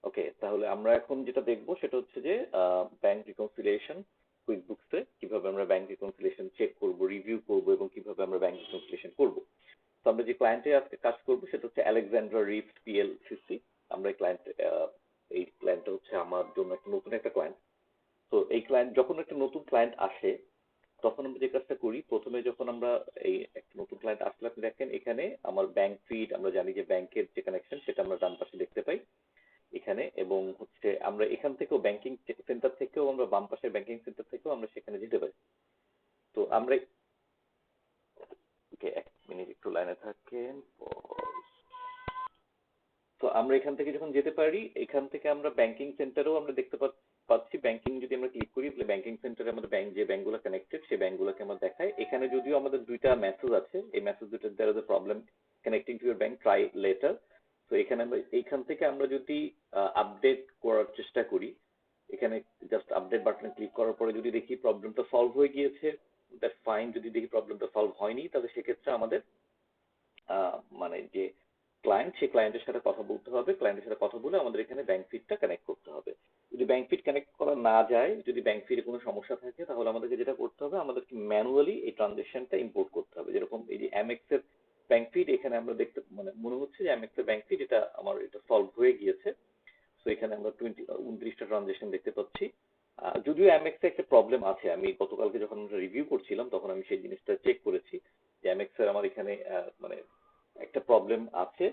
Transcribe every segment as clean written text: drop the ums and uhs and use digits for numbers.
ওকে, তাহলে আমরা এখন যেটা দেখবো সেটা হচ্ছে যে ব্যাংক রিকনসিলিয়েশন কুইকবুকসে কিভাবে আমরা ব্যাংক রিকনসিলিয়েশন চেক করব, রিভিউ করব এবং কিভাবে আমরা ব্যাংক রিকনসিলিয়েশন করব। তো আমরা যে ক্লায়েন্টে আজকে কাজ করবো সেটা হচ্ছে আলেকজান্ড্রা রিভস পিএলসিসি। আমরা এই ক্লায়েন্টটা হচ্ছে আমার জন্য একটা নতুন একটা ক্লায়েন্ট। তো এই ক্লায়েন্ট যখন একটা নতুন ক্লায়েন্ট আসে তখন আমরা যে কাজটা করি, প্রথমে যখন আমরা এই একটা নতুন ক্লায়েন্ট আসলে আপনি দেখেন এখানে আমার ব্যাংক ফিড, আমরা জানি যে ব্যাংকের যে কানেকশন সেটা আমরা ডান পাশে দেখতে পাই এখানে, এবং হচ্ছে আমরা এখান থেকেও ব্যাংকিং সেন্টার থেকেও আমরা বাম পাশের ব্যাংকিং সেন্টার থেকেও আমরা সেখানে যেতে পারি। তো আমরা ওকে, এক মিনিট একটু লাইনে থাকেন। তো আমরা এখান থেকে যখন যেতে পারি, এখান থেকে আমরা ব্যাংকিং সেন্টারেও আমরা দেখতে পাচ্ছি। ব্যাংকিং যদি আমরা ক্লিক করি তাহলে ব্যাংকিং সেন্টারে আমাদের ব্যাংক যে ব্যাংকগুলো কানেক্টেড সেই ব্যাংকগুলোকে আমরা দেখাই। এখানে যদিও আমাদের দুইটা মেসেজ আছে, এই মেসেজ দুটো there is a problem connecting to your bank, try later. তো এখানে আমরা এইখান থেকে আমরা যদি আপডেট করার চেষ্টা করি, এখানে জাস্ট আপডেট বাটনে ক্লিক করার পরে যদি দেখি প্রবলেমটা সলভ হয়ে গিয়েছে, দ্যাটস ফাইন। যদি দেখি প্রবলেমটা সলভ হয়নি তাহলে সেক্ষেত্রে আমাদের মানে যে ক্লায়েন্ট, সেই ক্লায়েন্টের সাথে কথা বলতে হবে। ক্লায়েন্টের সাথে কথা বলে আমাদের এখানে ব্যাংক ফিডটা কানেক্ট করতে হবে। যদি ব্যাংক ফিড কানেক্ট করা না যায়, যদি ব্যাংক ফিডে কোনো সমস্যা থাকে, তাহলে আমাদেরকে যেটা করতে হবে, আমাদেরকে ম্যানুয়ালি এই ট্রানজেকশনটা ইম্পোর্ট করতে হবে। যেরকম এই যে এমএক্স এর ব্যাংক ফিড, এখানে আমরা দেখতে মানে মনে হচ্ছে যে এমএক্স এর ব্যাংক ফিড এটা আমার এটা সলভ হয়ে গিয়েছে। তো এখানে আমরা 29টা ট্রানজেকশন দেখতে পাচ্ছি। যদিও এমএক্স এ একটা প্রবলেম আছে, আমি গতকালকে যখন আমরা রিভিউ করছিলাম তখন আমি সেই জিনিসটা চেক করেছি যে এমএক্স এর আমার এখানে মানে একটা প্রবলেম আছে।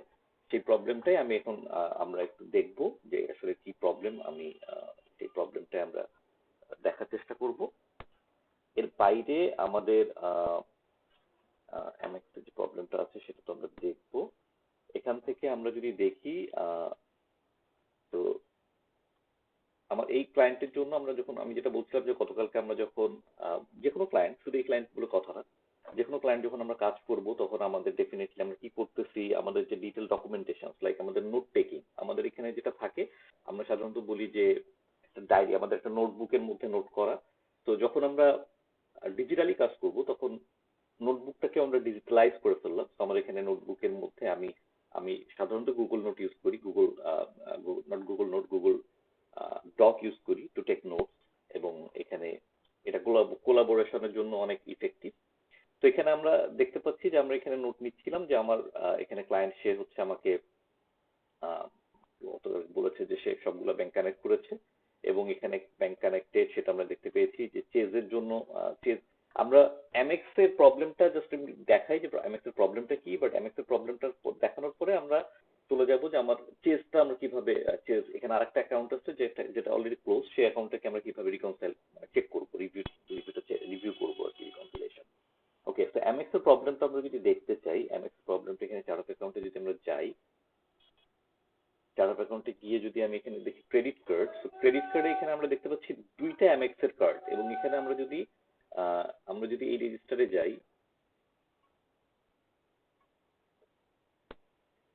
সেই প্রবলেমটাই আমি এখন আমরা একটু দেখব যে আসলে কি প্রবলেম। আমি সেই প্রবলেমটা আমরা দেখার চেষ্টা করব। এর বাইরে আমাদের এমএক্স এর যে প্রবলেমটা আছে সেটা তো আমরা দেখব। এখান থেকে আমরা যদি দেখি তো আমার এই ক্লায়েন্টের জন্য আমরা যখন, আমি যেটা বলছিলাম যে গতকালকে আমরা যখন যে কোনো ক্লায়েন্ট, শুধু এই ক্লায়েন্টগুলো কথা না, যে কোনো ক্লায়েন্ট যখন আমরা কাজ করব তখন আমাদের ডেফিনেটলি আমরা কি করতেছি, আমাদের যে ডিটেল ডকুমেন্টেশন লাইক আমাদের নোট টেকিং, আমাদের এখানে যেটা থাকে আমরা সাধারণত বলি যে একটা ডায়েরি, আমাদের একটা নোটবুকের মধ্যে নোট করা। তো যখন আমরা ডিজিটালি কাজ করব তখন নোটবুকটাকে আমরা ডিজিটালাইজ করে ফেললাম। তো আমার এখানে নোটবুকের মধ্যে আমি আমি সাধারণত গুগল নোট ইউজ করি, not Google note, Google doc use করি টু টেক নোটস। এবং এখানে এটা কোলাবোরেশনের জন্য অনেক ইফেক্টিভ। তো এখানে আমরা দেখতে পাচ্ছি যে আমরা এখানে নোট নিচ্ছিলাম যে আমার এখানে ক্লায়েন্ট সে হচ্ছে আমাকে আহ, বলেছে যে সে সবগুলো ব্যাংক কানেক্ট করেছে এবং এখানে ব্যাংক কানেক্টেড সেটা আমরা দেখতে পেয়েছি। যে চেজের জন্য চেজ, আমরা এমএক্স এর প্রবলেমটা জাস্ট দেখাই যে এমএক্স এর প্রবলেমটা কি, বাট এমএক্স এর প্রবলেমটা দেখানোর পরে আমরা চলে যাবো যে আমার চেজটা আমরা কিভাবে, চেজ এখানে আরেকটা অ্যাকাউন্ট আছে যেটা যেটা অলরেডি ক্লোজ, সেই অ্যাকাউন্টটাকে আমরা কিভাবে রিকনসাইল চেক করবো, রিভিউ করবো আর কি, রিকনসিলেশন। ওকে, তো এমএক্স এর প্রবলেমটা আমরা যদি দেখতে চাই, এমএক্স প্রবলেমটা এখানে চারক অ্যাকাউন্টে যদি আমরা যাই, চার্ট অ্যাকাউন্টে গিয়ে যদি আমি এখানে দেখি ক্রেডিট কার্ড, ক্রেডিট কার্ডে এখানে আমরা দেখতে পাচ্ছি দুইটা এমএক্স এর কার্ড। এবং এখানে আমরা যদি এই রেজিস্টারে যাই,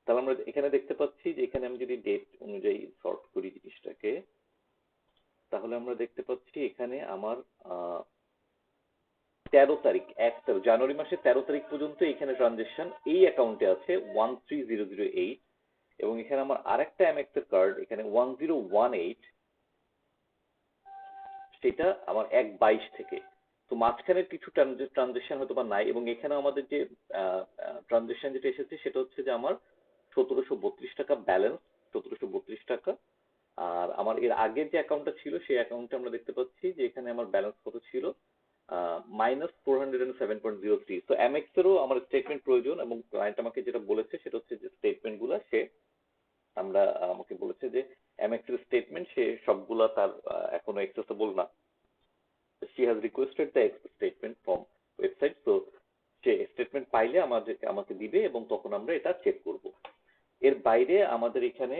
তাহলে আমরা এখানে দেখতে পাচ্ছি যে এখানে আমি যদি ডেট অনুযায়ী সর্ট করি জিনিসটাকে, তাহলে আমরা দেখতে পাচ্ছি এখানে আমার 13 তারিখ, জানুয়ারি মাসের 13 তারিখ পর্যন্ত এখানে ট্রানজেকশন এই অ্যাকাউন্টে আছে 13008। এবং এখানে আমার আরেকটা এমএক্স এর কার্ড এখানে 1018, সেটা আমার 1/22 থেকে। তো মাঝখানে কিছু ট্রানজেকশন হয়তো বা নাই। এবং এখানে আমাদের যে ট্রানজেকশন যেটা এসেছে সেটা হচ্ছে যে আমার 1732 টাকা ব্যালেন্স, 1732 টাকা। আর আমার এর আগের যে অ্যাকাউন্টটা ছিল সেই অ্যাকাউন্টে আমরা দেখতে পাচ্ছি যে এখানে আমার ব্যালেন্স কত ছিল, -407.03। তো এমএক্স এরও আমার স্টেটমেন্ট প্রয়োজন এবং ক্লায়েন্ট আমাকে যেটা বলেছে সেটা হচ্ছে যে স্টেটমেন্ট গুলা সে আমাকে বলেছে যে এমএক্স এর স্টেটমেন্ট সে সবগুলা তার এখনো অ্যাক্সেসেবল না। she has requested the statement from website, so say statement পাইলে আমাকে দিবে এবং তখন আমরা এটা চেক করব। এর বাইরে আমাদের এখানে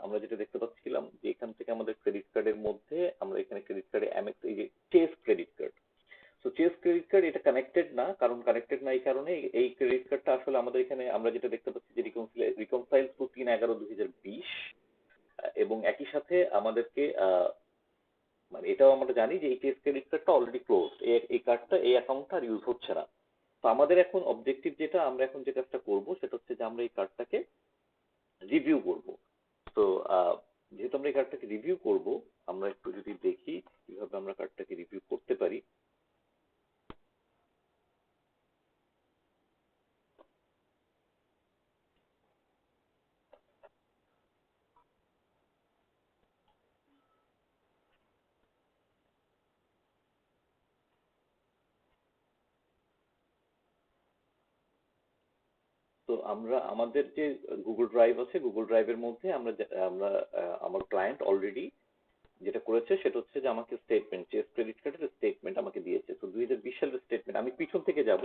আমরা যেটা দেখতে পাচ্ছিলাম যে এখান থেকে আমাদের ক্রেডিট কার্ডের মধ্যে আমরা এখানে ক্রেডিট কার্ডে এমএক্স, এই যে চেস ক্রেডিট কার্ড, তো চেস ক্রেডিট কার্ড এটা কানেক্টেড না। কারণ কানেক্টেড না এই কারণে, এই ক্রেডিট কার্ডটা আসলে আমাদের এখানে আমরা যেটা দেখতে পাচ্ছি যে রিকনসাইল টু 3/11/2020। এবং একই সাথে আমাদেরকে মানে এটাও আমরা জানি যে এই টেস্ট ক্রেডিট কার্ডটা অলরেডি ক্লোজ, এই কার্ডটা, এই অ্যাকাউন্টটা আর ইউজ হচ্ছে না। তো আমাদের এখন অবজেক্টিভ যেটা, আমরা এখন যে কাজটা করবো সেটা হচ্ছে যে আমরা এই কার্ডটাকে রিভিউ করব। তো যেহেতু আমরা এই কার্ডটাকে রিভিউ করব, আমরা একটু যদি দেখি কিভাবে আমরা কার্ডটাকে রিভিউ করতে পারি। তো আমরা আমাদের যে গুগল ড্রাইভ আছে, গুগল ড্রাইভের মধ্যে আমরা আমার ক্লায়েন্ট অলরেডি যেটা করেছে সেটা হচ্ছে যে আমাকে স্টেটমেন্ট, চেস ক্রেডিট কার্ডের স্টেটমেন্ট আমাকে দিয়েছে। তো 2020 সালের স্টেটমেন্ট, আমি পিছন থেকে যাব।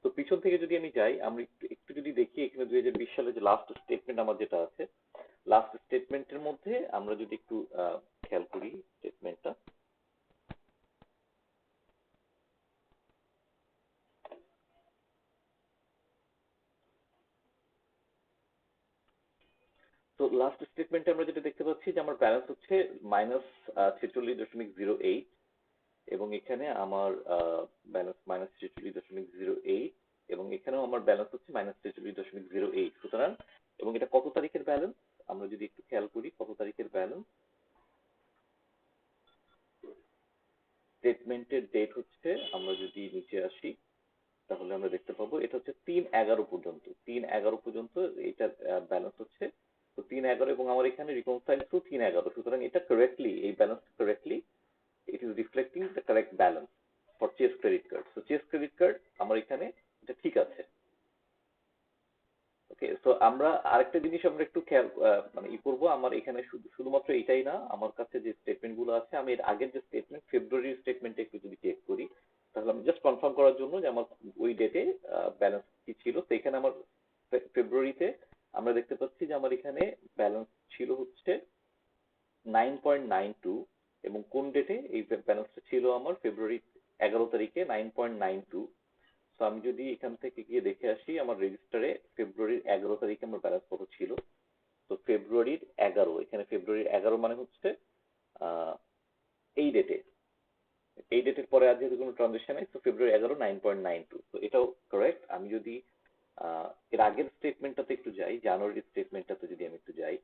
তো পিছন থেকে যদি আমি যাই, আমরা একটু একটু যদি দেখি এখানে 2020 সালে যে লাস্ট স্টেটমেন্ট আমার যেটা আছে, লাস্ট স্টেটমেন্টের মধ্যে আমরা যদি একটু খেয়াল করি স্টেটমেন্টটা। তো লাস্ট স্টেটমেন্টে আমরা যেটা দেখতে পাচ্ছি যে আমার ব্যালেন্স হচ্ছে -46.08, এবং এখানে আমার ব্যালেন্স -46.08, এবং এখানেও আমার ব্যালেন্স হচ্ছে -46.08। সুতরাং, এবং এটা কত তারিখের ব্যালেন্স আমরা যদি একটু খেয়াল করি, কত তারিখের ব্যালেন্স, স্টেটমেন্টের ডেট হচ্ছে, আমরা যদি নিচে আসি তাহলে আমরা দেখতে পাবো এটা হচ্ছে 3/11 পর্যন্ত, 3/11 পর্যন্ত এটার ব্যালেন্স হচ্ছে। তো 3/11, এবং আমার এখানে রিকনসাইল টু 3/11, সুতরাং এটা কারেক্টলি, এই balance correctly, it is reflecting the correct balance for Chase credit card. So Chase credit card আমার এখানে এটা ঠিক আছে। ওকে, সো আমরা আরেকটা জিনিস আমরা একটু খেয়াল মানে করবো, আমার এখানে শুধুমাত্র এটাই না, আমার কাছে যে স্টেটমেন্ট গুলো আছে, আমি এর আগের যে স্টেটমেন্ট, ফেব্রুয়ারির স্টেটমেন্টটা একটু যদি চেক করি, তাহলে আমি জাস্ট কনফার্ম করার জন্য যে আমার ওই ডেটে ব্যালেন্স কি ছিল। তো এখানে আমার ফেব্রুয়ারিতে আমরা দেখতে পাচ্ছি যে আমার এখানে ব্যালেন্স ছিল হচ্ছে 9.92, এবং কোন ডেটে এই ব্যালেন্সটা ছিল আমার, ফেব্রুয়ারি 11 তারিখে 9.92। তো আমি যদি এখান থেকে গিয়ে দেখে আসি আমার রেজিস্টারে ফেব্রুয়ারির 11 তারিখে আমার ব্যালেন্স কত ছিল। তো ফেব্রুয়ারির 11, এখানে ফেব্রুয়ারির 11 মানে হচ্ছে আহ, এই ডেটে, এই ডেটের পরে আর যেহেতু কোনো ট্রানজেকশন নেই, তো ফেব্রুয়ারি 11 9.92, তো এটাও কারেক্ট। আমি যদি এর আগের স্টেটমেন্টটাতে একটু যাই, জানুয়ারির স্টেটমেন্টটাতে যদি আমি একটু যাই,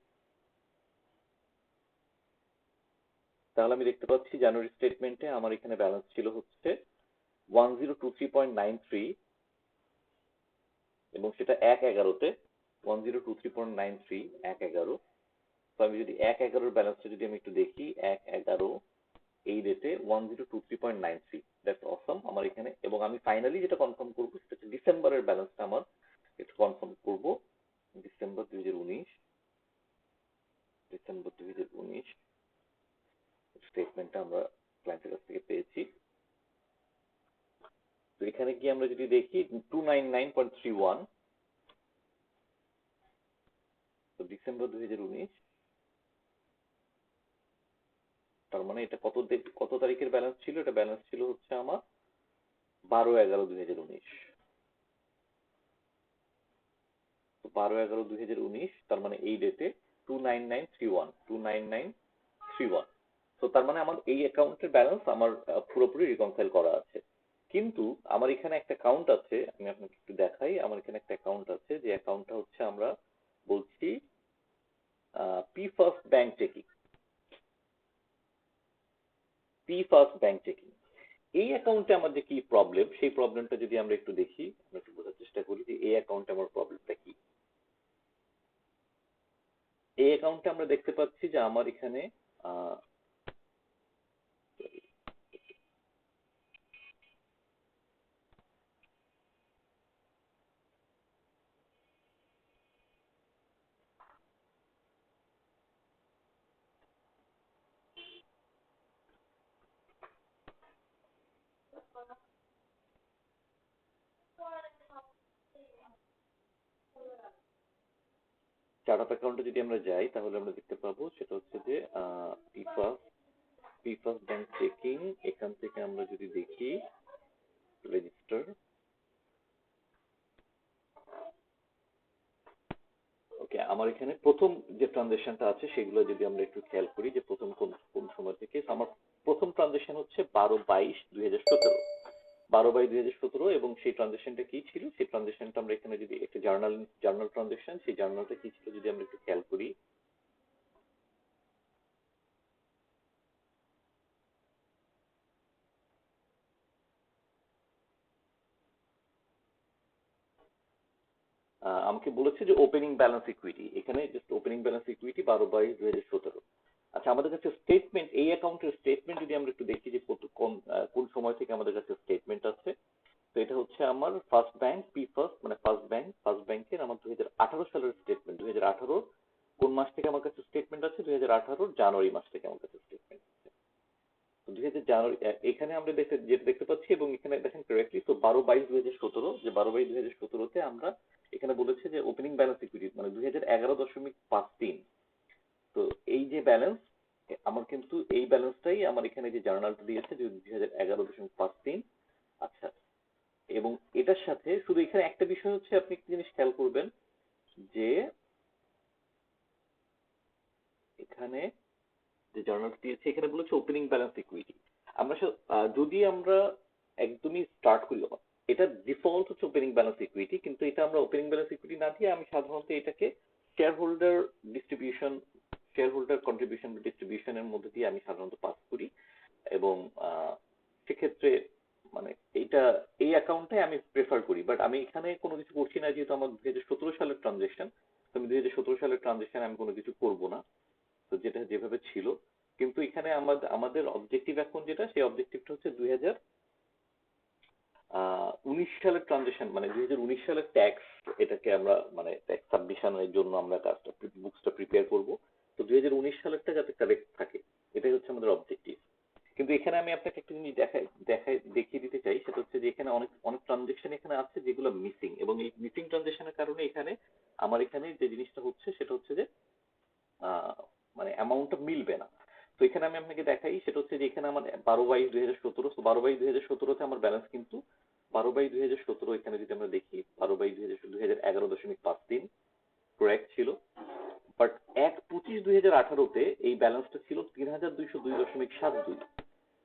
তাহলে আমি দেখতে পাচ্ছি জানুয়ারি স্টেটমেন্টে আমার এখানে ব্যালেন্স ছিল হচ্ছে 1023.93, এবং সেটা 1/11-তে, 1023.93 1/11। তো আমি যদি 1/11-র ব্যালেন্সটা যদি আমি একটু দেখি, 1/11 এই ডেটে 1023.93, দ্যাটস অসম আমার এখানে। এবং আমি ফাইনালি যেটা কনফার্ম করবো সেটা হচ্ছে ডিসেম্বরের ব্যালেন্সটা আমার একটু কনফার্ম করবো। ডিসেম্বর 2019, ডিসেম্বর 2019 স্টেটমেন্টটা আমরা ক্লায়েন্টের কাছ থেকে পেয়েছি। তো এখানে গিয়ে আমরা যদি দেখি 299.31, তো ডিসেম্বর 2019, তার মানে এটা কত তারিখের ব্যালেন্স ছিল, এটা ব্যালেন্স ছিল হচ্ছে আমার 12/11/2019। তো 12/11/2019, তার মানে এই ডেটে 29931। তো তার মানে আমার এই অ্যাকাউন্টের ব্যালেন্স আমার পুরোপুরি রিকনসাইল করা আছে। কিন্তু আমার এখানে একটা অ্যাকাউন্ট আছে, আমি আপনাকে একটু দেখাই। আমার এখানে একটা অ্যাকাউন্ট আছে, যে অ্যাকাউন্টটা হচ্ছে আমরা বলছি P first bank checking, P first bank checking. এই অ্যাকাউন্টে আমার যে কি প্রবলেম, সেই প্রবলেমটা যদি আমরা একটু দেখি, আমরা একটু বোঝার চেষ্টা করি যে এই অ্যাকাউন্টে আমার প্রবলেমটা কি। এই অ্যাকাউন্টে আমরা দেখতে পাচ্ছি যে আমার এখানে আহ, চার্ট অফ অ্যাকাউন্টে যদি আমরা যাই তাহলে আমরা দেখতে পাবো সেটা হচ্ছে যে পি ফার্স্ট ব্যাংক চেকিং। এখান থেকে আমরা যদি দেখি রেজিস্টার, ওকে, আমার এখানে প্রথম যে ট্রানজেকশনটা আছে সেগুলো যদি আমরা একটু খেয়াল করি, যে প্রথম কোন কোন সময় থেকে। আমার প্রথম ট্রানজেকশন হচ্ছে 12/22/2017, 12/22/2017, এবং সেই ট্রানজেকশনটা কি ছিল, সেই ট্রানজেকশনটা আমরা এখানে যদি একটা জার্নাল ট্রানজেকশন, সেই জার্নালটা কি ছিল যদি আমরা একটু খেয়াল করি, আমাকে বলেছে যে ওপেনিং ব্যালেন্স ইকুইটি, এখানে জাস্ট ওপেনিং ব্যালেন্স ইকুইটি 12/2017। আচ্ছা, আমাদের কাছে স্টেটমেন্ট, এই অ্যাকাউন্টের স্টেটমেন্ট যদি আমরা একটু দেখি যে কোন সময় থেকে আমাদের কাছে স্টেটমেন্ট আছে। তো এটা হচ্ছে আমার ফার্স্ট ব্যাংক, পি ফার্স্ট মানে ফার্স্ট ব্যাংকের আমার 2018 সালের স্টেটমেন্ট। 2018 কোন মাস থেকে আমার কাছে স্টেটমেন্ট আছে? 2018 জানুয়ারি মাস থেকে আমার কাছে স্টেটমেন্ট আছে। তো 2000 জানুয়ারি এখানে আমরা যেটা দেখতে পাচ্ছি, এবং এখানে দেখেন কারেক্টলি, তো 12/22/2017, যে 12/22/2017-তে আমরা এখানে বলেছে যে ওপেনিং ব্যালেন্স ইকুইটি মানে 2011.53। তো এই যে ব্যালেন্স, আমার কিন্তু এই ব্যালেন্সটাই আমার এখানে যে জার্নালটা দিয়েছে যে 2011.53। আচ্ছা, এবং এটার সাথে শুধু এখানে একটা বিষয় হচ্ছে, আপনি একটা জিনিস খেয়াল করবেন যে এখানে যে জার্নালটা দিয়েছে এখানে বলেছে ওপেনিং ব্যালেন্স ইকুইটি। আমরা যদি আমরা একদমই স্টার্ট করি, এটা ডিফল্ট হচ্ছে ওপেনিং ব্যালেন্স ইকুইটি, কিন্তু এটা আমরা ওপেনিং ব্যালেন্স ইকুইটি না দিয়ে আমি সাধারণত এটাকে shareholder distribution, shareholder contribution ডিস্ট্রিবিউশনের মধ্যে দিয়ে আমি সাধারণত পাস করি। এবং সেক্ষেত্রে মানে এই অ্যাকাউন্টটাই আমি প্রেফার করি। বাট আমি এখানে কোনো কিছু করছি না, যেহেতু আমার 2017 সালের ট্রানজেকশন। তো আমি 2017 সালের ট্রানজেকশন আমি কোনো কিছু করব না, তো যেটা যেভাবে ছিল। কিন্তু এখানে আমাদের অবজেক্টিভ এখন যেটা, সেই অবজেক্টিভটা হচ্ছে 2019 সালের ট্রানজেকশন, মানে 2019 সালের ট্যাক্স, এটাকে আমরা মানে ট্যাক্স সাবমিশনের জন্য আমরা কাজটা বুকসটা প্রিপেয়ার করব। তো 2019 সালেরটা যাতে কারেক্ট থাকে, এটাই হচ্ছে আমাদের অবজেক্টিভ। কিন্তু এখানে আমি আপনাকে একটা জিনিস দেখিয়ে দিতে চাই, সেটা হচ্ছে যে এখানে অনেক অনেক ট্রানজেকশন এখানে আছে যেগুলো মিসিং, এবং এই মিসিং ট্রানজেকশনের কারণে এখানে আমার এখানে যে জিনিসটা হচ্ছে সেটা হচ্ছে যে আহ, মানে অ্যামাউন্টটা মিলবে না। তো এখানে আমি আপনাকে দেখাই, সেটা হচ্ছে যে এখানে আমার 12/2017, তো 12/2017-তে আমার ব্যালেন্স কিন্তু 12/2017, এখানে যদি আমরা দেখি 12/2011.53 করেক্ট ছিল। বাট 1/25/2018-তে এই ব্যালেন্সটা ছিল 3202.72।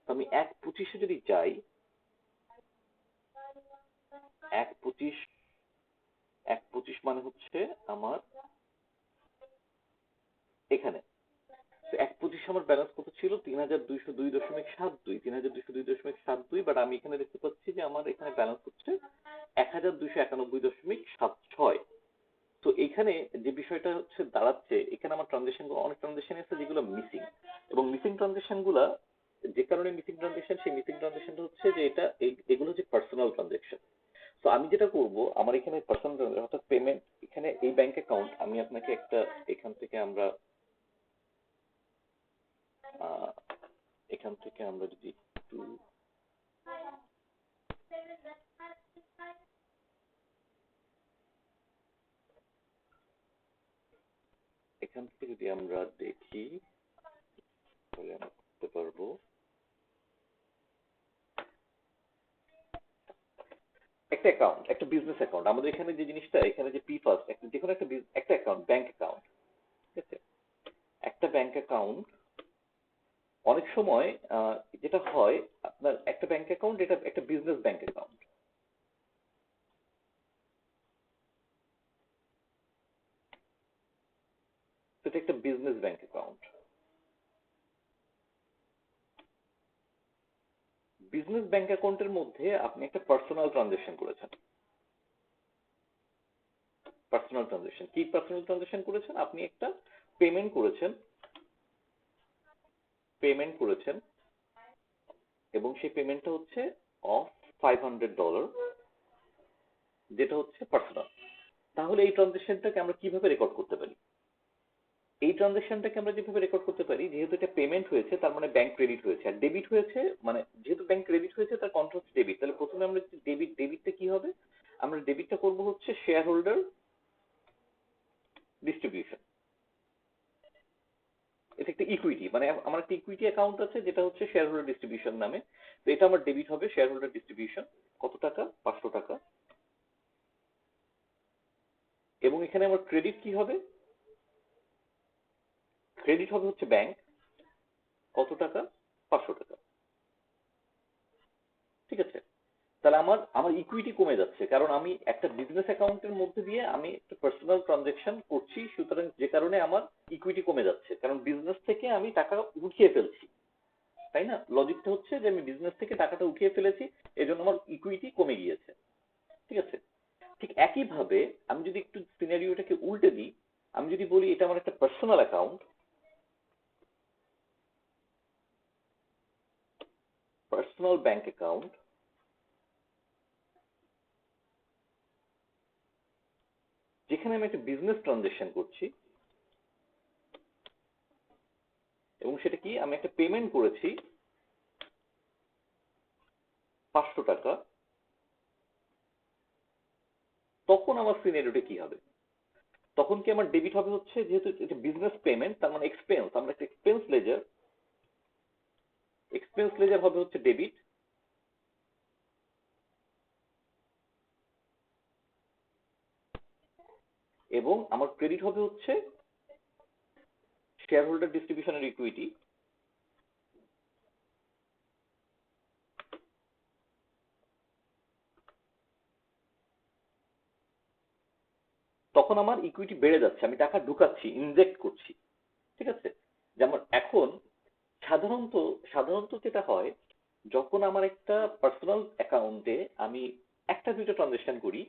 আমি 1/25-এ যদি যাই, 1/25, 1/25 মানে হচ্ছে আমার এখানে, তো 1/25 আমার ব্যালেন্স কত ছিল? 3202.72, 3202.72। বাট আমি এখানে দেখতে পাচ্ছি যে আমার এখানে ব্যালেন্স হচ্ছে 1291.76। তো এখানে যে বিষয়টা হচ্ছে দাঁড়াচ্ছে, এখানে আমার অনেক ট্রানজেকশন আছে যেগুলো মিসিং, এবং মিসিং ট্রানজেকশন গুলা যে কারণে মিসিং ট্রানজেকশন, সেই মিসিং ট্রানজেকশনটা হচ্ছে যে এগুলো হচ্ছে পার্সোনাল ট্রানজেকশন। তো আমি যেটা করব, আমার এখানে পার্সোনাল ট্রানজেকশন অর্থাৎ পেমেন্ট, এখানে এই ব্যাংক অ্যাকাউন্ট আমি আপনাকে একটা, এখান থেকে আমরা আহ, এখান থেকে আমরা যদি একটু এখান থেকে যদি আমরা দেখি, তাহলে আমরা করতে পারবো। একটা অ্যাকাউন্ট, একটা বিজনেস অ্যাকাউন্ট, আমাদের এখানে যে জিনিসটা, এখানে যে পি ফার্স্ট, যে কোনো একটা অ্যাকাউন্ট, ব্যাংক অ্যাকাউন্ট, ঠিক আছে? একটা ব্যাংক অ্যাকাউন্ট অনেক সময় যেটা হয়, আপনার একটা ব্যাংক অ্যাকাউন্ট, এটা একটা বিজনেস ব্যাংক অ্যাকাউন্ট, সেটা একটা business bank account. Business bank অ্যাকাউন্টের মধ্যে আপনি একটা পার্সোনাল ট্রানজেকশন করেছেন। পার্সোনাল ট্রানজেকশন কি? পার্সোনাল ট্রানজেকশন করেছেন, আপনি একটা পেমেন্ট করেছেন, পেমেন্ট করেছেন এবং সেই পেমেন্টটা হচ্ছে অফ $500, যেটা হচ্ছে পার্সোনাল। তাহলে এই ট্রানজেকশনটাকে আমরা কিভাবে রেকর্ড করতে পারি? এই ট্রানজেকশনটাকে আমরা যেভাবে রেকর্ড করতে পারি, যেহেতু এটা পেমেন্ট হয়েছে, তার মানে ব্যাংক ক্রেডিট হয়েছে, আর ডেবিট হয়েছে, মানে যেহেতু ব্যাংক ক্রেডিট হয়েছে তার কন্ট্রাস্ট ডেবিট। তাহলে প্রথমে আমরা ডেবিটটা কি হবে? আমরা ডেবিটটা করব হচ্ছে শেয়ার হোল্ডার ডিস্ট্রিবিউশন। এটা একটা ইকুইটি, মানে আমার একটা ইকুইটি অ্যাকাউন্ট আছে যেটা হচ্ছে শেয়ার হোল্ডার ডিস্ট্রিবিউশন নামে। তো এটা আমার ডেবিট হবে, শেয়ার হোল্ডার ডিস্ট্রিবিউশন। কত টাকা? 500 টাকা। এবং এখানে আমার ক্রেডিট কি হবে? ক্রেডিট হবে হচ্ছে ব্যাংক, কত টাকা? 500 টাকা। ঠিক আছে? তাহলে আমার আমার ইকুইটি কমে যাচ্ছে, কারণ আমি একটা বিজনেস অ্যাকাউন্টের মধ্যে দিয়ে আমি একটা পার্সোনাল ট্রানজেকশন করছি, সুতরাং যে কারণে আমার ইকুইটি কমে যাচ্ছে, কারণ বিজনেস থেকে আমি টাকা উঠিয়ে ফেলছি। তাই না? লজিকটা হচ্ছে যে আমি বিজনেস থেকে টাকাটা উঠিয়ে ফেলেছি, এজন্য আমার ইকুইটি কমে গিয়েছে। ঠিক আছে? ঠিক একইভাবে আমি যদি একটু সিনারিওটাকে উল্টে দিই, আমি যদি বলি এটা আমার একটা personal account, personal bank account, যেখানে আমি একটা বিজনেস ট্রানজেকশন করছি, এবং সেটা কি আমি একটা পেমেন্ট করেছি 500 টাকা, তখন আমার সিনারিওটা কি হবে? তখন কি আমার ডেবিট হবে হচ্ছে, যেহেতু এটা বিজনেস পেমেন্ট, তার মানে এক্সপেন্স, আমরা একটা এক্সপেন্স লেজার হবে হচ্ছে ডেবিট, এবং আমার ক্রেডিট হবে হচ্ছে শেয়ার হোল্ডার ডিস্ট্রিবিউশনের ইকুইটি। তখন আমার ইকুইটি বেড়ে যাচ্ছে, আমি টাকা ঢুকাচ্ছি, ইনজেক্ট করছি, ঠিক আছে? যেমন এখন সাধারণত সাধারণত যেটা হয়, যখন আমার একটা পার্সোনাল অ্যাকাউন্টে আমি একটা দুইটা ট্রানজেকশন করি,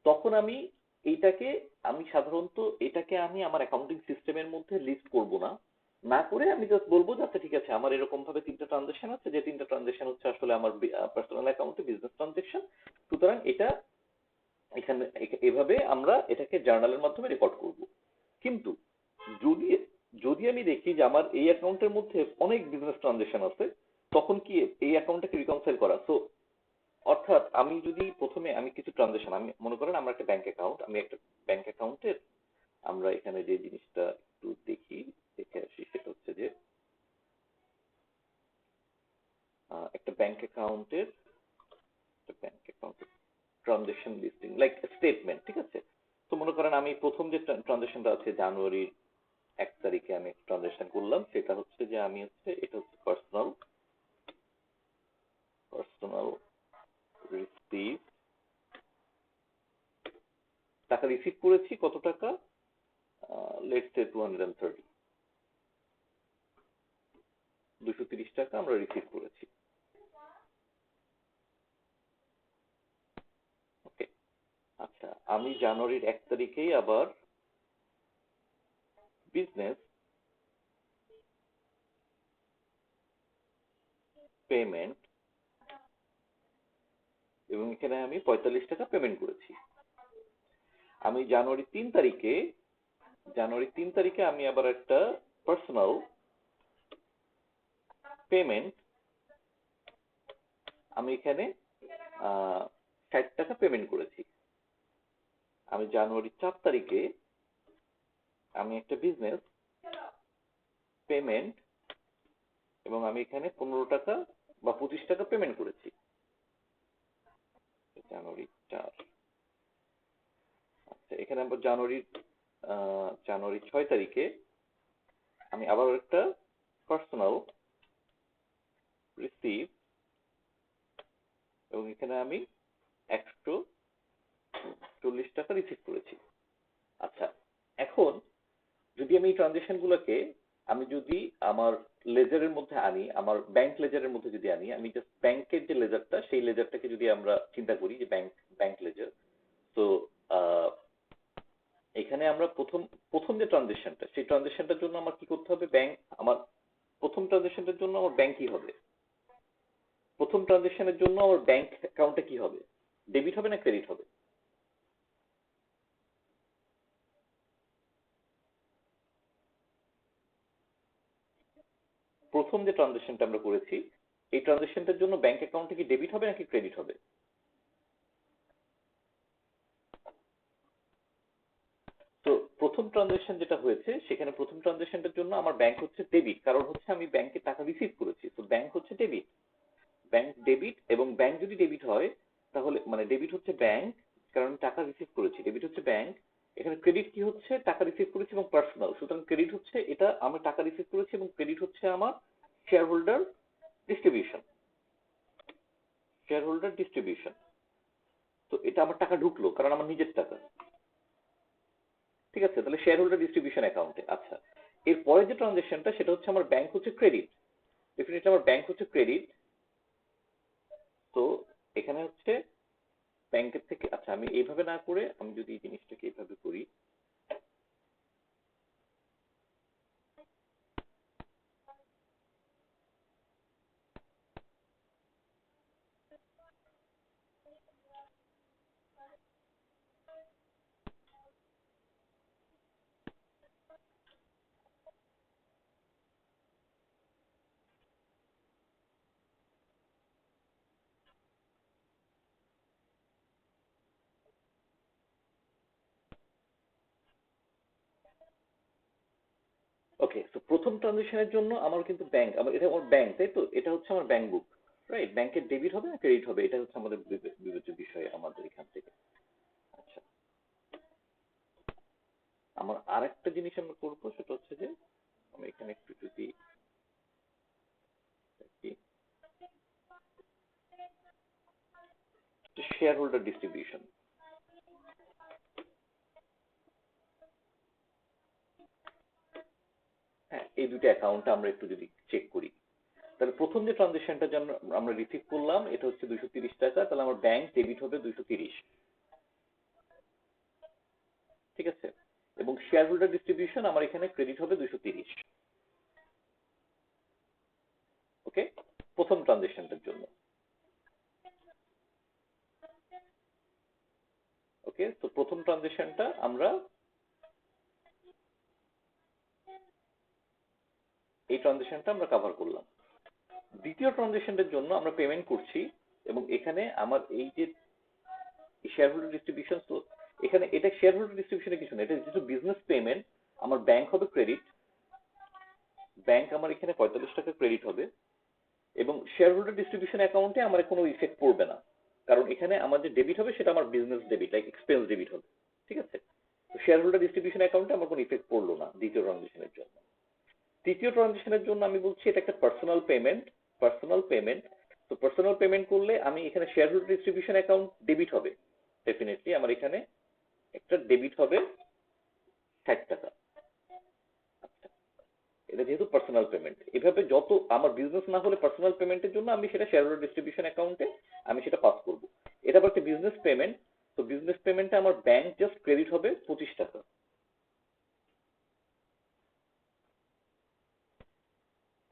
তখন আমি এইটাকে আমি সাধারণত এটাকে আমি আমার অ্যাকাউন্টিং সিস্টেমের মধ্যে লিস্ট করব না, না করে আমি জাস্ট বলবো যে আচ্ছা ঠিক আছে, আমার এরকম ভাবে 3টা ট্রানজেকশন আছে, যে 3টা ট্রানজেকশন হচ্ছে আসলে আমার পার্সোনাল অ্যাকাউন্টে বিজনেস ট্রানজেকশন, সুতরাং এটা এখানে এভাবে আমরা এটাকে জার্নালের মাধ্যমে রেকর্ড করব। কিন্তু যদি যদি আমি দেখি যে আমার এই অ্যাকাউন্টের মধ্যে অনেক বিজনেস ট্রানজেকশন আছে, তখন কি এই অ্যাকাউন্টটাকে রিকনসাইল করা, তো অর্থাৎ আমি যদি প্রথমে আমি কিছু ট্রানজেকশন, আমি মনে করেন আমার একটা ব্যাংক অ্যাকাউন্ট, আমি একটা ব্যাংক অ্যাকাউন্টের, আমরা এখানে যে জিনিসটা একটু দেখি, দেখে আসি, সেটা হচ্ছে যে একটা ব্যাংক অ্যাকাউন্টের ট্রানজেকশন লিস্টিং, লাইক স্টেটমেন্ট, ঠিক আছে? তো মনে করেন আমি প্রথম যে ট্রানজেকশনটা আছে জানুয়ারির 1 তারিখে আমি ট্রানজেকশন করলাম, সেটা হচ্ছে যে আমি হচ্ছে এটা হচ্ছে পার্সোনাল পার্সোনাল রিসিভ, টাকা রিসিভ করেছি কত টাকা, লেটস সে 230, 230 টাকা আমরা রিসিভ করেছি। ওকে, আচ্ছা, আমি জানুয়ারির 1 তারিখেই আবার বিজনেস পেমেন্ট, এবং এখানে আমি 45 টাকা পেমেন্ট করেছি। আমি জানুয়ারি 3 তারিখে আমি আবার একটা পার্সোনাল পেমেন্ট, আমি এখানে 60 টাকা পেমেন্ট করেছি। আমি জানুয়ারি 4 তারিখে আমি একটা বিজনেস পেমেন্ট, এবং আমি এখানে 15 টাকা বা 25 টাকা পেমেন্ট করেছি। জানুয়ারি 4, আচ্ছা, এখানে আবার জানুয়ারি 6 তারিখে আমি আবার একটা পার্সোনাল রিসিভ, এবং এখানে আমি 140 টাকা রিসিভ করেছি। আচ্ছা, এখন যদি আমি এই ট্রানজেকশন গুলোকে আমি যদি আমার লেজারের মধ্যে আনি, আমার ব্যাংক লেজারের মধ্যে যদি আনি, আমি জাস্ট ব্যাংকের যে লেজারটা, সেই লেজারটাকে যদি আমরা চিন্তা করি যে ব্যাংক ব্যাংক লেজার, তো এখানে আমরা প্রথম প্রথম যে ট্রানজেকশনটা, সেই ট্রানজেকশনটার জন্য আমার কি করতে হবে, আমার প্রথম ট্রানজেকশনটার জন্য আমার ব্যাংক কি হবে, প্রথম ট্রানজেকশনের জন্য আমার ব্যাংক অ্যাকাউন্টে কি হবে, ডেবিট হবে না ক্রেডিট হবে? প্রথম যে ট্রানজেকশনটা আমরা করেছি, এই ট্রানজেকশনটার জন্য ব্যাংক অ্যাকাউন্টে কি ডেবিট হবে নাকি ক্রেডিট হবে? তো প্রথম ট্রানজেকশন যেটা হয়েছে, সেখানে প্রথম ট্রানজেকশনটার জন্য আমার ব্যাংক হচ্ছে ডেবিট, কারণ হচ্ছে আমি ব্যাংকে টাকা রিসিভ করেছি, তো ব্যাংক হচ্ছে ডেবিট, ব্যাংক ডেবিট, এবং ব্যাংক যদি ডেবিট হয়, তাহলে মানে ডেবিট হচ্ছে ব্যাংক, কারণ আমি টাকা রিসিভ করেছি, ডেবিট হচ্ছে ব্যাংক। এখানে ক্রেডিট কি হচ্ছে, টাকা রিসিভ করেছি এবং পার্সোনাল, সুতরাং ক্রেডিট হচ্ছে এটা আমি টাকা রিসিভ করেছি, এবং ক্রেডিট হচ্ছে আমার share holder distribution, shareholder distribution. তো এটা আমার টাকা ঢুকলো কারণ আমার নিজের টাকা, ঠিক আছে? তাহলে শেয়ার হোল্ডার ডিস্ট্রিবিউশন অ্যাকাউন্টে। আচ্ছা, এর পরে যে ট্রানজেকশনটা, সেটা হচ্ছে আমার ব্যাংক হচ্ছে ক্রেডিট, ডেফিনেটলি আমার ব্যাংক হচ্ছে ক্রেডিট। তো এখানে হচ্ছে ব্যাংকের থেকে, আচ্ছা আমি এইভাবে না করে আমি যদি এই জিনিসটাকে এইভাবে করি, ওকে, তো প্রথম ট্রানজেকশনের জন্য আমার কিন্তু ব্যাংক, আমার এটা আমার ব্যাংক, তাই তো? এটা হচ্ছে আমার ব্যাংক বুক, রাইট? ব্যাংকের ডেবিট হবে না ক্রেডিট হবে, এটা হচ্ছে আমাদের বিবেচ্য বিষয় আমাদের এখান থেকে। আচ্ছা, আমার আরেকটা জিনিস আমরা করবো, সেটা হচ্ছে যে আমি এখানে একটু যদি শেয়ার হোল্ডার ডিস্ট্রিবিউশন, হ্যাঁ এই দুটো অ্যাকাউন্ট আমরা একটু যদি চেক করি, তাহলে প্রথম যে ট্রানজেকশনটা যেন আমরা রিসিভ করলাম এটা হচ্ছে 230 টাকা, তাহলে আমার ব্যাংক ডেবিট হবে 230, ঠিক আছে? এবং শেয়ার হোল্ডার ডিস্ট্রিবিউশন আমার এখানে ক্রেডিট হবে 230। ওকে, প্রথম ট্রানজেকশনটার জন্য। ওকে, তো প্রথম ট্রানজেকশনটা আমরা এই ট্রানজেকশনটা আমরা কভার করলাম। দ্বিতীয় ট্রানজেকশনের জন্য আমরা পেমেন্ট করছি, এবং এখানে আমার এই যে শেয়ার হোল্ডার ডিস্ট্রিবিউশন, তো এখানে এটা শেয়ার হোল্ডার ডিস্ট্রিবিউশনের কিছু না, এটা যেহেতু বিজনেস পেমেন্ট, আমার ব্যাংক হবে ক্রেডিট, ব্যাংক আমার এখানে 45 টাকা ক্রেডিট হবে, এবং শেয়ার হোল্ডার ডিস্ট্রিবিউশন অ্যাকাউন্টে আমার কোনো ইফেক্ট পড়বে না, কারণ এখানে আমার যে ডেবিট হবে সেটা আমার business debit, like expense debit হবে, ঠিক আছে? তো শেয়ার হোল্ডার ডিস্ট্রিবিউশন অ্যাকাউন্টে আমার কোনো ইফেক্ট পড়লো না দ্বিতীয় ট্রানজেকশনের জন্য। তৃতীয় ট্রানজেকশনের জন্য আমি বলছি এটা একটা পার্সোনাল পেমেন্ট, পার্সোনাল পেমেন্ট। তো পার্সোনাল পেমেন্ট করলে আমি এখানে share holder distribution account debit হবে, ডেফিনেটলি আমার এখানে একটা ডেবিট হবে 60 টাকা। আচ্ছা, এটা যেহেতু পার্সোনাল পেমেন্ট, এভাবে যত আমার বিজনেস না হলে পার্সোনাল পেমেন্টের জন্য আমি সেটা শেয়ার হোল্ডার ডিস্ট্রিবিউশন অ্যাকাউন্টে আমি সেটা পাস করব। এটা আবার একটা বিজনেস পেমেন্ট, তো বিজনেস পেমেন্টে আমার ব্যাংক জাস্ট ক্রেডিট হবে 25 টাকা।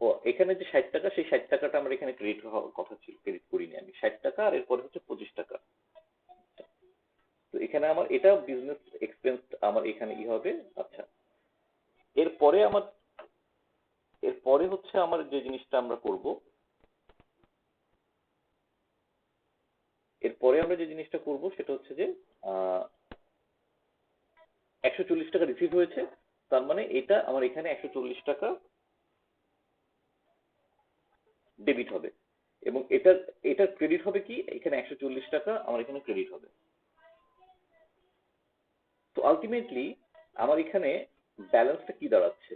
ও, এখানে যে 60 টাকা, সেই 60 টাকাটা আমার এখানে ক্রেডিট হওয়ার কথা ছিল, ক্রেডিট করিনি আমি 60 টাকা, আর এরপরে হচ্ছে 25 টাকা। তো এখানে আমার এটা বিজনেস এক্সপেন্স আমার এখানে ই হবে। আচ্ছা, এরপরে আমার, এরপরে হচ্ছে আমার যে জিনিসটা আমরা করব, এরপরে আমরা যে জিনিসটা করব সেটা হচ্ছে যে 140 টাকা রিসিভ হয়েছে, তার মানে এটা আমার এখানে 140 টাকা ডেবিট হবে, এবং এটার এটার ক্রেডিট হবে কি, এখানে 140 টাকা আমার এখানে ক্রেডিট হবে। তো আলটিমেটলি আমার এখানে ব্যালেন্সটা কি দাঁড়াচ্ছে,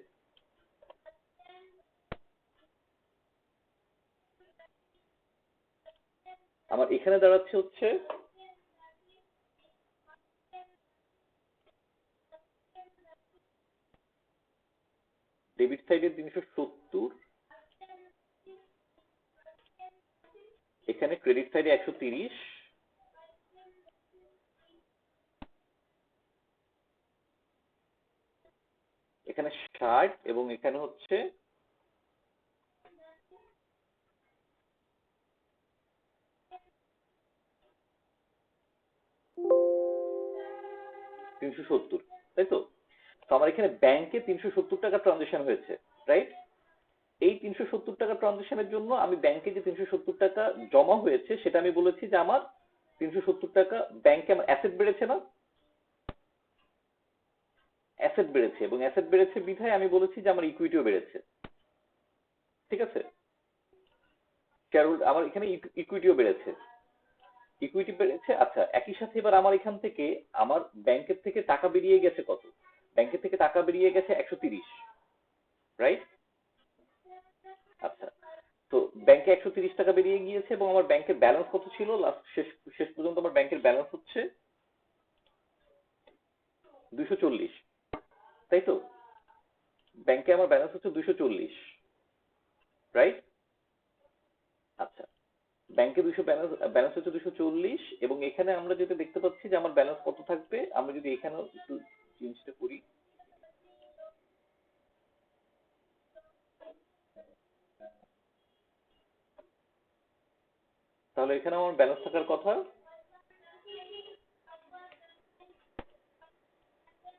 আমার এখানে দাঁড়াচ্ছে হচ্ছে ডেবিট সাইডে 370, এখানে ক্রেডিট সাইডে 130, এখানে 60, এবং এখানে হচ্ছে 370, তাই তো? তো আমার এখানে ব্যাংকে 370 টাকা ট্রানজেকশন হয়েছে, রাইট? এই 370 টাকা ট্রানজেকশনের জন্য আমি ব্যাংকে যে 370 টাকা জমা হয়েছে সেটা আমি বলেছি যে আমার 370 টাকা ব্যাংকে আমার অ্যাসেট বেড়েছে না, অ্যাসেট বেড়েছে, এবং অ্যাসেট বেড়েছে বিধায় আমি বলেছি যে আমার ইকুইটিও বেড়েছে, ঠিক আছে? আমার এখানে ইকুইটিও বেড়েছে, ইকুইটি বেড়েছে। আচ্ছা, একই সাথে এবার আমার এখান থেকে আমার ব্যাংকের থেকে টাকা বেরিয়ে গেছে কত, ব্যাংকের থেকে টাকা বেরিয়ে গেছে 130, রাইট? আচ্ছা, তো ব্যাংকে 130 টাকা বেরিয়ে গিয়েছে, এবং আমার ব্যাংকের ব্যালেন্স কত ছিল লাস্ট, শেষ শেষ পর্যন্ত আমার ব্যাংকের ব্যালেন্স হচ্ছে 240, তাই তো? ব্যাংকে আমার ব্যালেন্স হচ্ছে 240, রাইট? আচ্ছা, ব্যাংকে 200 ব্যালেন্স, ব্যালেন্স হচ্ছে 240, এবং এখানে আমরা যেটা দেখতে পাচ্ছি যে আমার ব্যালেন্স কত থাকবে, আমরা যদি এখানেও একটু জিনিসটা করি, তাহলে এখানে আমার ব্যালেন্স থাকার কথা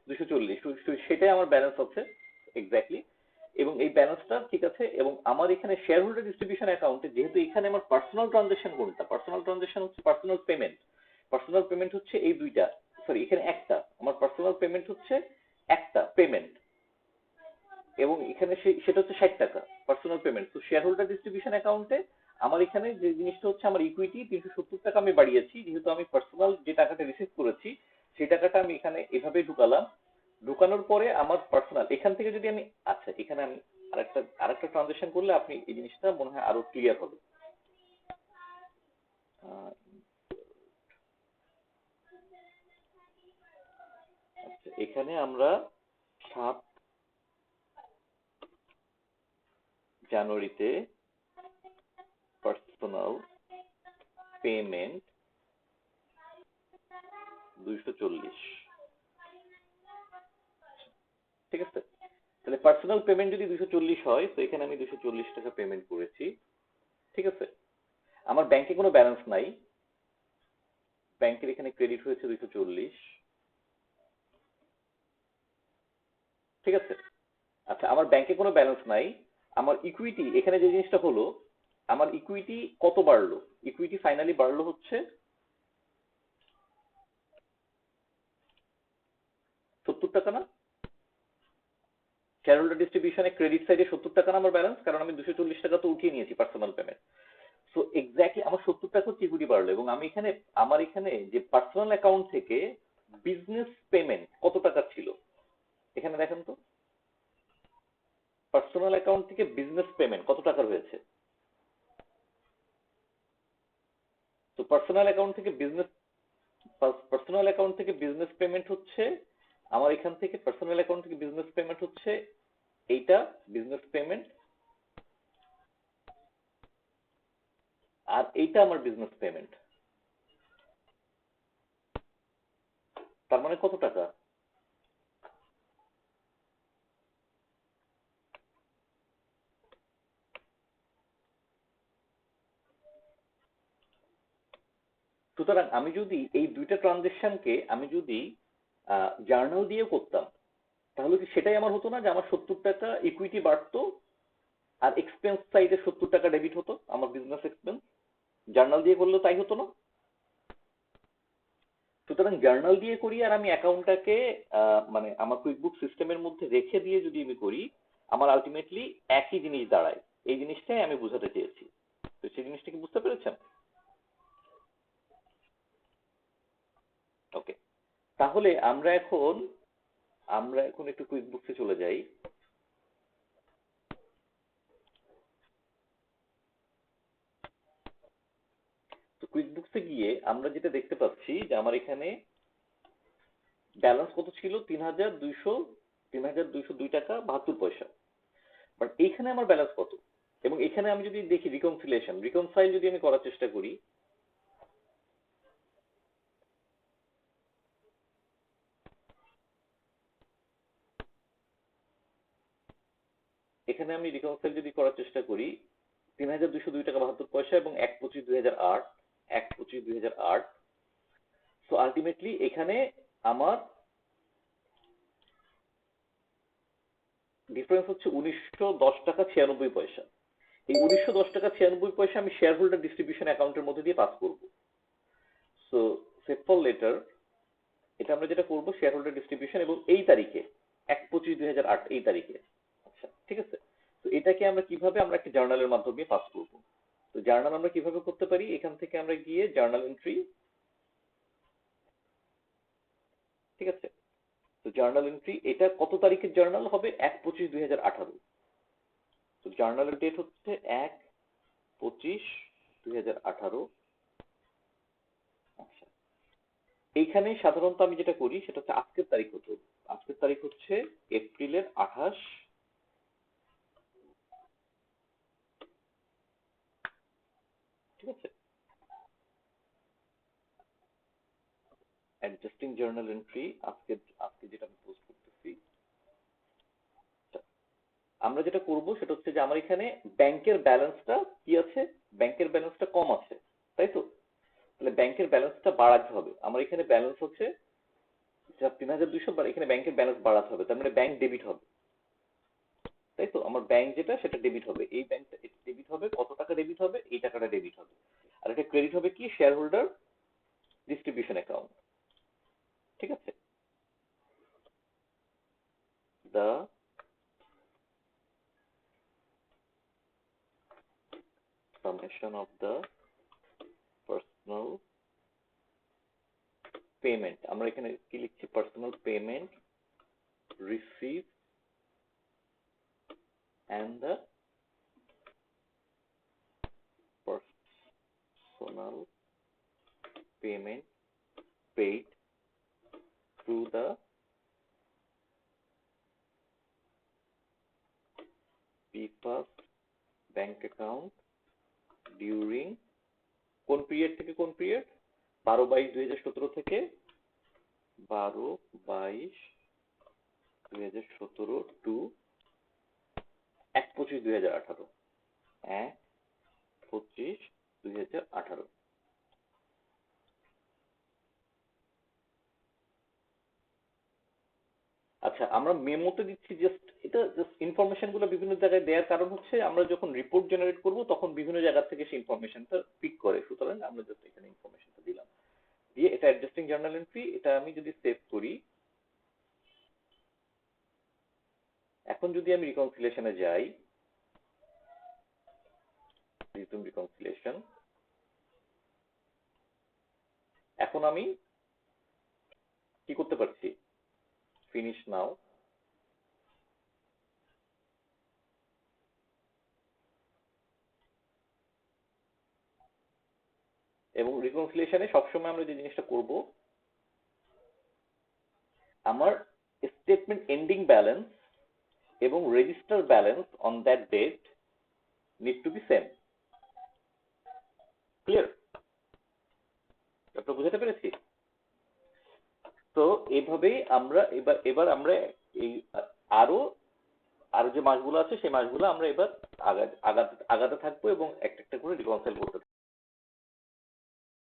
240, সেটাই আমার ব্যালেন্স হচ্ছে এক্স্যাক্টলি। এবং এই ব্যালেন্সটা ঠিক আছে, এবং আমার এখানে শেয়ার হোল্ডার ডিস্ট্রিবিউশন অ্যাকাউন্টে যেহেতু এখানে আমার পার্সোনাল ট্রানজাকশন কোনটা, পার্সোনাল ট্রানজাকশন হচ্ছে পার্সোনাল পেমেন্ট, পার্সোনাল পেমেন্ট হচ্ছে এই দুইটা, সরি এখানে একটা, আমার পার্সোনাল পেমেন্ট হচ্ছে একটা পেমেন্ট, এবং এখানে সেটা হচ্ছে 60 টাকা পার্সোনাল পেমেন্ট। তো শেয়ার হোল্ডার ডিস্ট্রিবিউশন অ্যাকাউন্টে আমার এখানে যে জিনিসটা হচ্ছে আমার ইকুইটি 370 টাকা আমি বাড়িয়েছি, যেহেতু আমি পার্সোনাল যে টাকাটা রিসিভ করেছি সেই টাকাটা আমি এখানে এভাবে ঢুকালাম। ঢুকানোর পরে আমার পার্সোনাল এখান থেকে যদি আমি, আচ্ছা এখানে আমি আরেকটা ট্রানজেকশন করলে আপনি এই জিনিসটা মনে হয় আরো ক্লিয়ার হবে। আহ, আচ্ছা, এখানে আমরা 7 জানুয়ারিতে পার্সোনাল পেমেন্ট 240, ঠিক আছে। তাহলে পার্সোনাল পেমেন্ট যদি 240 হয়, তো এখানে আমি 240 টাকা পেমেন্ট করেছি, ঠিক আছে। আমার ব্যাংকে কোনো ব্যালেন্স নাই, ব্যাংকের এখানে ক্রেডিট হয়েছে 240, ঠিক আছে। আচ্ছা, আমার ব্যাংকে কোনো ব্যালেন্স নাই, আমার ইকুইটি এখানে যে জিনিসটা হলো, আমার ইকুইটি কত বাড়লো, ইকুইটি ফাইনালি বাড়লো হচ্ছে 70 টাকা না? শেয়ার হোল্ডার ডিস্ট্রিবিউশনে ক্রেডিট সাইডে 70 টাকা না আমার ব্যালেন্স, কারণ আমি 240 টাকা তো উঠিয়ে নিয়েছি পার্সোনাল পেমেন্ট। সো এক্স্যাক্টলি আমার 70 টাকা হচ্ছে ইকুইটি বাড়লো, এবং আমি এখানে আমার এখানে যে পার্সোনাল অ্যাকাউন্ট থেকে বিজনেস পেমেন্ট কত টাকা ছিল, এখানে দেখেন তো, পার্সোনাল অ্যাকাউন্ট থেকে বিজনেস পেমেন্ট কত টাকার হয়েছে। তো পার্সোনাল অ্যাকাউন্ট থেকে বিজনেস পেমেন্ট হচ্ছে, আমার এখান থেকে পার্সোনাল অ্যাকাউন্ট থেকে বিজনেস পেমেন্ট হচ্ছে এইটা বিজনেস পেমেন্ট, আর এইটা আমার বিজনেস পেমেন্ট। তার মানে কত টাকা? সুতরাং আমি যদি এই দুইটা ট্রানজেকশনকে আমি যদি জার্নাল দিয়ে করতাম, তাহলে কি সেটাই আমার হতো না যে আমার 70 টাকা ইকুইটি বাড়তো আর এক্সপেন্স সাইডে 70 টাকা ডেবিট হতো, আমার বিজনেস এক্সপেন্স? জার্নাল দিয়ে করলেও তাই হতো না? সুতরাং জার্নাল দিয়ে করি আর আমি অ্যাকাউন্টটাকে মানে আমার কুইকবুক সিস্টেমের মধ্যে রেখে দিয়ে যদি আমি করি, আমার আলটিমেটলি একই জিনিস দাঁড়ায়। এই জিনিসটাই আমি বোঝাতে চেয়েছি। তো সেই জিনিসটা কি বুঝতে পেরেছেন? ওকে, তাহলে আমরা এখন একটু কুইকবুকসে চলে যাই। তো কুইকবুকসে গিয়ে আমরা যেটা দেখতে পাচ্ছি যে আমার এখানে ব্যালেন্স কত ছিল, 3,202 টাকা 72 পয়সা। বাট এইখানে আমার ব্যালেন্স কত, এবং এখানে আমি যদি দেখি রিকনসাইল যদি আমি করার চেষ্টা করি, এখানে আমি রিকনসাইল যদি করার চেষ্টা করি, 3,202 টাকা 72 পয়সা এবং 1/25/2008, 1/25/2008। সো আলটিমেটলি এখানে আমার ডিফারেন্স হচ্ছে 1910 টাকা 96 পয়সা। এই 1910 টাকা 96 পয়সা আমি শেয়ার হোল্ডার ডিস্ট্রিবিউশন অ্যাকাউন্টের মধ্যে দিয়ে পাস করব। সো সেফল লেটার, এটা আমরা যেটা করব শেয়ার হোল্ডার ডিস্ট্রিবিউশন, এবং এই তারিখে 1/25/2008 এই তারিখে। আচ্ছা ঠিক আছে। তো এটাকে আমরা কিভাবে আমরা একটা জার্নালের মাধ্যমে পাস করব। তো জার্নাল আমরা কিভাবে করতে পারি, এখান থেকে আমরা গিয়ে জার্নাল এন্ট্রি, ঠিক আছে। তো জার্নাল এন্ট্রি এটা কত তারিখের জার্নাল হবে, 1/25/2018। তো জার্নালের ডেট হচ্ছে 1/25/2018। আচ্ছা, এইখানে সাধারণত আমি যেটা করি সেটা হচ্ছে আজকের তারিখ হতো, আজকের তারিখ হচ্ছে এপ্রিলের 28, ঠিক আছে। অ্যাডজাস্টিং জার্নাল এন্ট্রি আজকে আজকে যেটা আমি পোস্ট করতেছি, আমরা যেটা করব সেটা হচ্ছে যে আমার এখানে ব্যাংকের ব্যালেন্সটা কি আছে, ব্যাংকের ব্যালেন্সটা কম আছে, তাই তো? তাহলে ব্যাংকের ব্যালেন্সটা বাড়াতে হবে। আমার এখানে ব্যালেন্স হচ্ছে ৩,২০০, এখানে ব্যাংকের ব্যালেন্স বাড়াতে হবে, তার মানে ব্যাংক ডেবিট হবে, তাই তো? আমার ব্যাংক যেটা সেটা ডেবিট হবে, এই ব্যাংকটা ডেবিট হবে, কত টাকা ডেবিট হবে, এই টাকাটা ডেবিট হবে। আর এটা ক্রেডিট হবে কি, শেয়ার হোল্ডার ডিস্ট্রিবিউশন অ্যাকাউন্ট, ঠিক আছে? The summation of the personal payment, আমরা এখানে কি লিখছি, personal payment receive and the personal payment paid through the PFAS bank account during, কোন পিরিয়ড থেকে কোন পিরিয়ড, 12/22/2017 থেকে 12/22/2017 টু 1/25/2018, 1/25/2018। আচ্ছা, আমরা মেমোতে দিচ্ছি জাস্ট, এটা জাস্ট ইনফরমেশন গুলো বিভিন্ন জায়গায় দেওয়ার কারণ হচ্ছে আমরা যখন রিপোর্ট জেনারেট করব তখন বিভিন্ন জায়গা থেকে সেই ইনফরমেশনটা পিক করে, সুতরাং আমরা জাস্ট এখানে ইনফরমেশনটা দিলাম, দিয়ে এটা অ্যাডজাস্টিং জার্নাল এন্ট্রি, এটা আমি যদি সেভ করি, এখন যদি আমি রিকনসিলেশনে যাই, রিজুম রিকনসিলেশন, এখন আমি কি করতে পারছি, ফিনিশ নাও, এবং রিকনসিলেশনে সবসময় আমরা যে জিনিসটা করব, আমার স্টেটমেন্ট এন্ডিং ব্যালেন্স এবং register balance on that date need to be same. Clear? আপনারা বুঝাতে পেরেছি? তো এইভাবেই আমরা এবার আমরা এই আরো আরো যে মাসগুলো আছে সেই মাসগুলো আমরা এবার আগাতে থাকবো এবং একটা একটা করে রিকনসাইল করতে থাকবো।